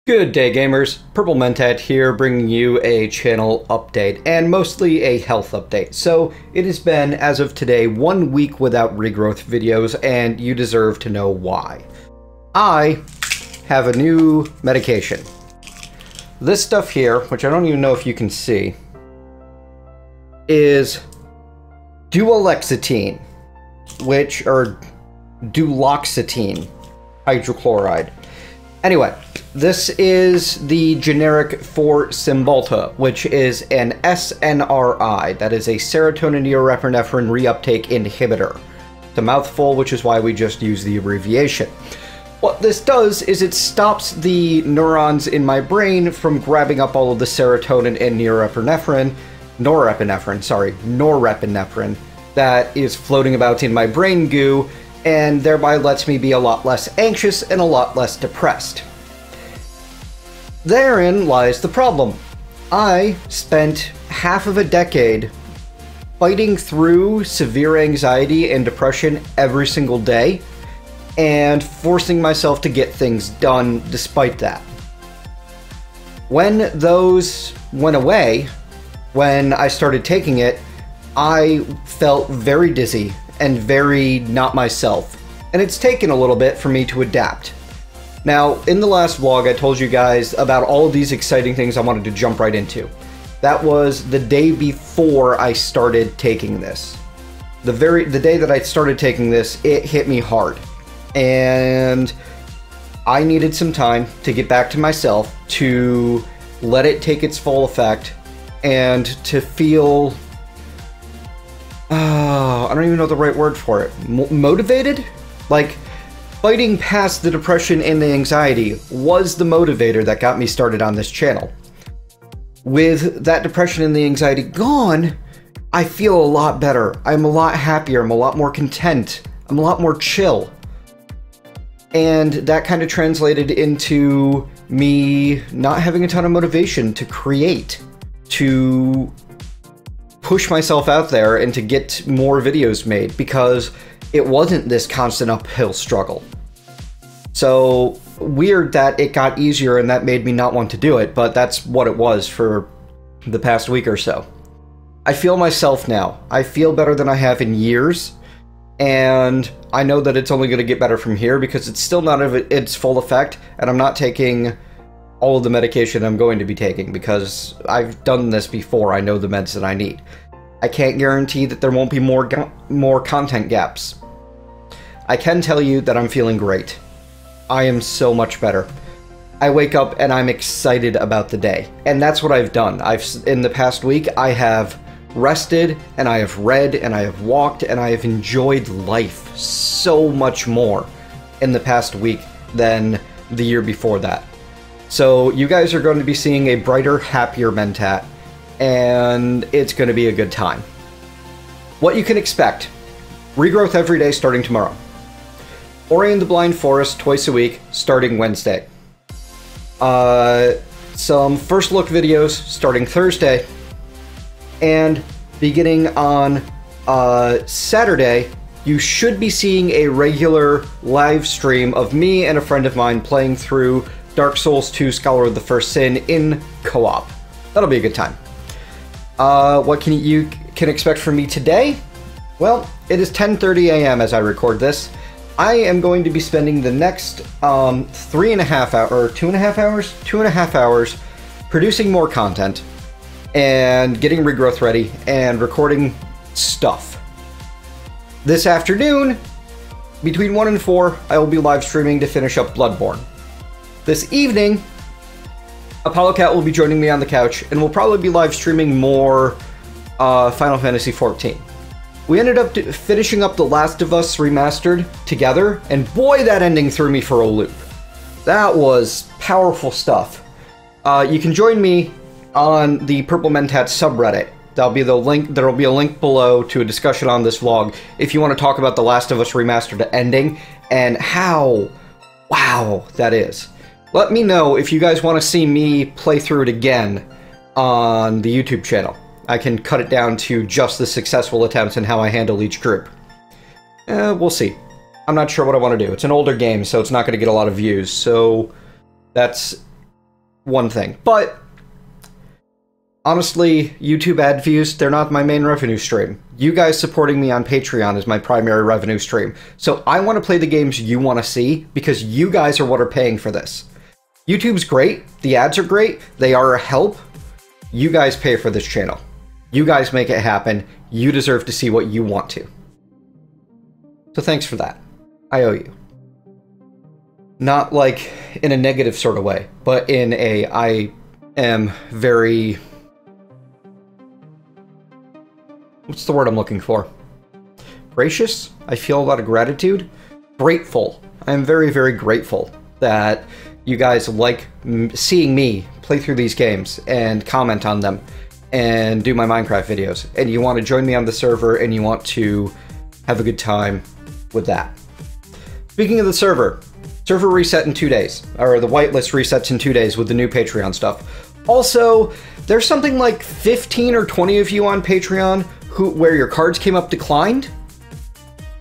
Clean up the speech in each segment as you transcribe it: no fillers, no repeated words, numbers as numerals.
Good day, gamers. Purple Mentat here, bringing you a channel update, and mostly a health update. So, it has been, as of today, 1 week without regrowth videos, and you deserve to know why. I have a new medication. This stuff here, which I don't even know if you can see, is duloxetine, or duloxetine hydrochloride. Anyway, this is the generic for Cymbalta, which is an SNRI, that is a serotonin norepinephrine reuptake inhibitor. It's a mouthful, which is why we just use the abbreviation. What this does is it stops the neurons in my brain from grabbing up all of the serotonin and norepinephrine that is floating about in my brain goo, and thereby lets me be a lot less anxious and a lot less depressed. Therein lies the problem. I spent half of a decade fighting through severe anxiety and depression every single day, and forcing myself to get things done despite that. When those went away, when I started taking it, I felt very dizzy and very not myself, and it's taken a little bit for me to adapt. Now, in the last vlog, I told you guys about all of these exciting things I wanted to jump right into. That was the day before I started taking this. The day that I started taking this, it hit me hard, and I needed some time to get back to myself, to let it take its full effect, and to feel I don't even know the right word for it. Motivated? Like, fighting past the depression and the anxiety was the motivator that got me started on this channel. With that depression and the anxiety gone, I feel a lot better. I'm a lot happier. I'm a lot more content. I'm a lot more chill. And that kind of translated into me not having a ton of motivation to create, to push myself out there and to get more videos made, because it wasn't this constant uphill struggle. So weird that it got easier and that made me not want to do it, but that's what it was for the past week or so. I feel myself now. I feel better than I have in years, and I know that it's only going to get better from here because it's still not of its full effect, and I'm not taking all of the medication I'm going to be taking because I've done this before. I know the meds that I need. I can't guarantee that there won't be more content gaps. I can tell you that I'm feeling great. I am so much better. I wake up and I'm excited about the day, and that's what I've done. In the past week, I have rested, and I have read, and I have walked, and I have enjoyed life so much more in the past week than the year before that. So you guys are going to be seeing a brighter, happier Mentat, and it's going to be a good time. What you can expect: regrowth every day starting tomorrow. Ori and the Blind Forest twice a week starting Wednesday. Some first look videos starting Thursday, and beginning on Saturday, you should be seeing a regular live stream of me and a friend of mine playing through Dark Souls 2 Scholar of the First Sin in co-op. That'll be a good time. What you can expect from me today? Well, it is 10:30 a.m. as I record this. I am going to be spending the next 2.5 hours producing more content and getting regrowth ready and recording stuff. This afternoon, between 1 and 4, I will be live streaming to finish up Bloodborne. This evening, Apollo Cat will be joining me on the couch, and we'll probably be live streaming more Final Fantasy XIV. We ended up finishing up The Last of Us Remastered together, and boy, that ending threw me for a loop. That was powerful stuff. You can join me on the Purple Mentat subreddit. There'll be a link below to a discussion on this vlog if you want to talk about The Last of Us Remastered ending and how wow that is. Let me know if you guys want to see me play through it again on the YouTube channel. I can cut it down to just the successful attempts and how I handle each group. We'll see. I'm not sure what I want to do. It's an older game, so it's not going to get a lot of views, so that's one thing. But honestly, YouTube ad views, they're not my main revenue stream. You guys supporting me on Patreon is my primary revenue stream. So I want to play the games you want to see because you guys are what are paying for this. YouTube's great. The ads are great. They are a help. You guys pay for this channel. You guys make it happen. You deserve to see what you want to. So thanks for that. I owe you. Not like in a negative sort of way, but in a I am very... What's the word I'm looking for? Gracious? I feel a lot of gratitude. Grateful. I am very, very grateful that you guys like seeing me play through these games and comment on them and do my Minecraft videos. And you want to join me on the server and you want to have a good time with that. Speaking of the server reset in 2 days, or the whitelist resets in 2 days with the new Patreon stuff. Also, there's something like 15 or 20 of you on Patreon where your cards came up declined.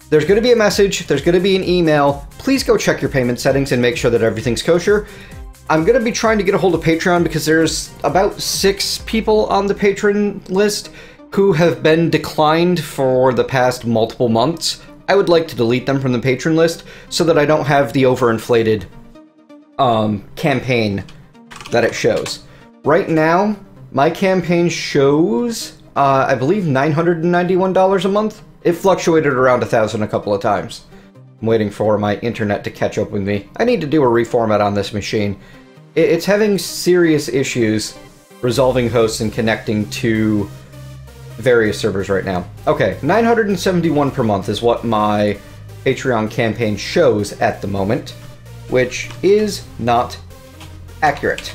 There's going to be a message, there's going to be an email. Please go check your payment settings and make sure that everything's kosher. I'm going to be trying to get a hold of Patreon because there's about 6 people on the patron list who have been declined for the past multiple months. I would like to delete them from the patron list so that I don't have the overinflated campaign that it shows. Right now, my campaign shows, I believe, $991 a month. It fluctuated around 1,000 a couple of times. I'm waiting for my internet to catch up with me. I need to do a reformat on this machine. It's having serious issues resolving hosts and connecting to various servers right now. Okay, 971 per month is what my Patreon campaign shows at the moment, which is not accurate.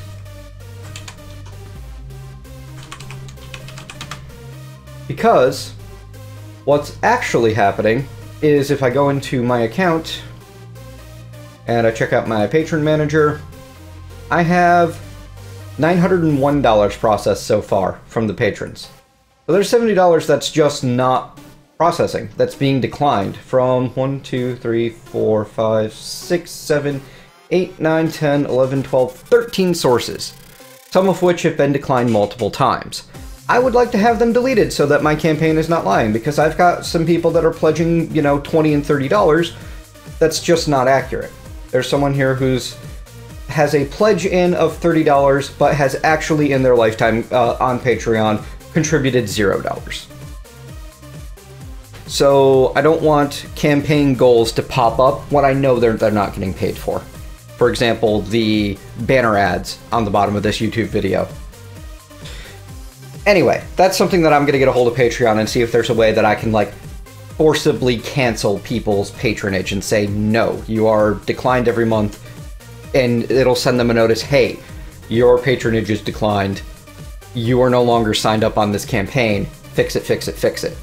Because what's actually happening is if I go into my account and I check out my patron manager, I have $901 processed so far from the patrons. So there's $70 that's just not processing, that's being declined from 1, 2, 3, 4, 5, 6, 7, 8, 9, 10, 11, 12, 13 sources, some of which have been declined multiple times. I would like to have them deleted so that my campaign is not lying, because I've got some people that are pledging, you know, $20 and $30. That's just not accurate. There's someone here has a pledge in of $30, but has actually in their lifetime on Patreon contributed $0. So I don't want campaign goals to pop up when I know they're not getting paid for. For example, the banner ads on the bottom of this YouTube video. Anyway, that's something that I'm going to get a hold of Patreon and see if there's a way that I can, like, forcibly cancel people's patronage and say, no, you are declined every month, and it'll send them a notice, hey, your patronage is declined. You are no longer signed up on this campaign. Fix it, fix it, fix it.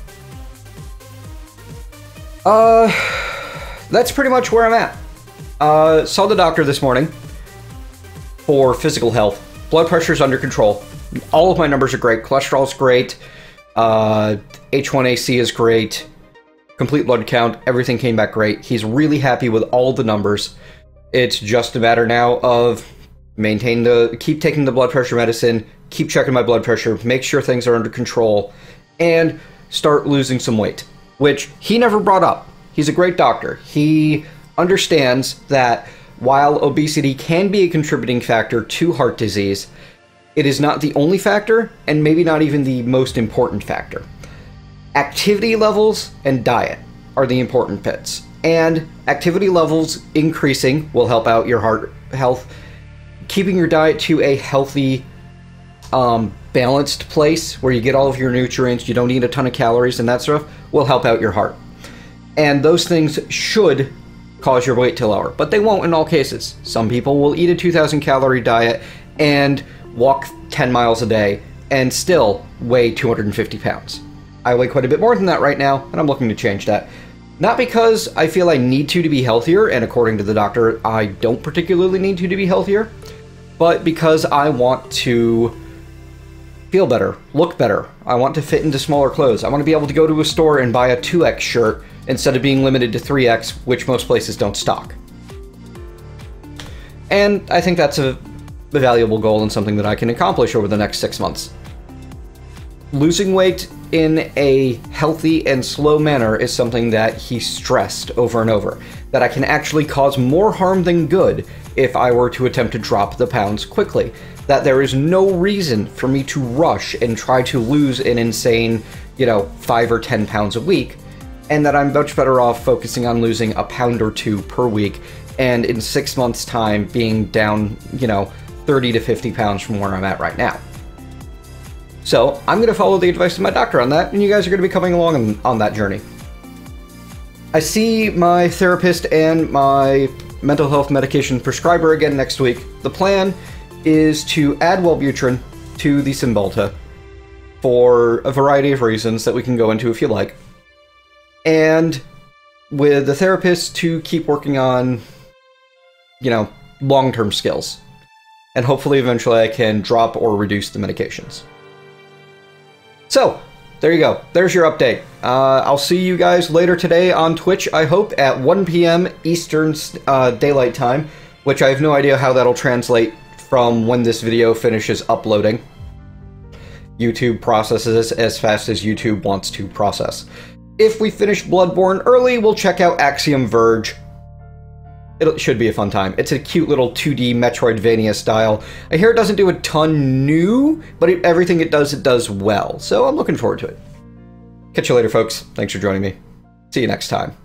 That's pretty much where I'm at. Saw the doctor this morning for physical health. Blood pressure's under control. All of my numbers are great. Cholesterol's great. H1AC is great. Complete blood count. Everything came back great. He's really happy with all the numbers. It's just a matter now of keep taking the blood pressure medicine, keep checking my blood pressure, make sure things are under control, and start losing some weight, which he never brought up. He's a great doctor. He understands that while obesity can be a contributing factor to heart disease, it is not the only factor, and maybe not even the most important factor. Activity levels and diet are the important bits. And activity levels increasing will help out your heart health. Keeping your diet to a healthy, balanced place where you get all of your nutrients, you don't eat a ton of calories and that stuff, will help out your heart. And those things should cause your weight to lower, but they won't in all cases. Some people will eat a 2,000 calorie diet and walk 10 miles a day and still weigh 250 pounds. I weigh quite a bit more than that right now, and I'm looking to change that. Not because I feel I need to be healthier, and according to the doctor, I don't particularly need to be healthier, but because I want to feel better, look better. I want to fit into smaller clothes. I want to be able to go to a store and buy a 2X shirt instead of being limited to 3X, which most places don't stock. And I think that's a a valuable goal and something that I can accomplish over the next 6 months. Losing weight in a healthy and slow manner is something that he stressed over and over, that I can actually cause more harm than good if I were to attempt to drop the pounds quickly, that there is no reason for me to rush and try to lose an insane, 5 or 10 pounds a week, and that I'm much better off focusing on losing a pound or 2 per week, and in 6 months' time being down, 30 to 50 pounds from where I'm at right now. So I'm going to follow the advice of my doctor on that, and you guys are going to be coming along on that journey. I see my therapist and my mental health medication prescriber again next week. The plan is to add Wellbutrin to the Cymbalta for a variety of reasons that we can go into if you like. And with the therapist to keep working on, long-term skills. And hopefully eventually I can drop or reduce the medications. So, there you go. There's your update. I'll see you guys later today on Twitch, I hope, at 1 p.m. Eastern Daylight Time, which I have no idea how that'll translate from when this video finishes uploading. YouTube processes as fast as YouTube wants to process. If we finish Bloodborne early, we'll check out Axiom Verge. It should be a fun time. It's a cute little 2D Metroidvania style. I hear it doesn't do a ton new, but everything it does well. So I'm looking forward to it. Catch you later, folks. Thanks for joining me. See you next time.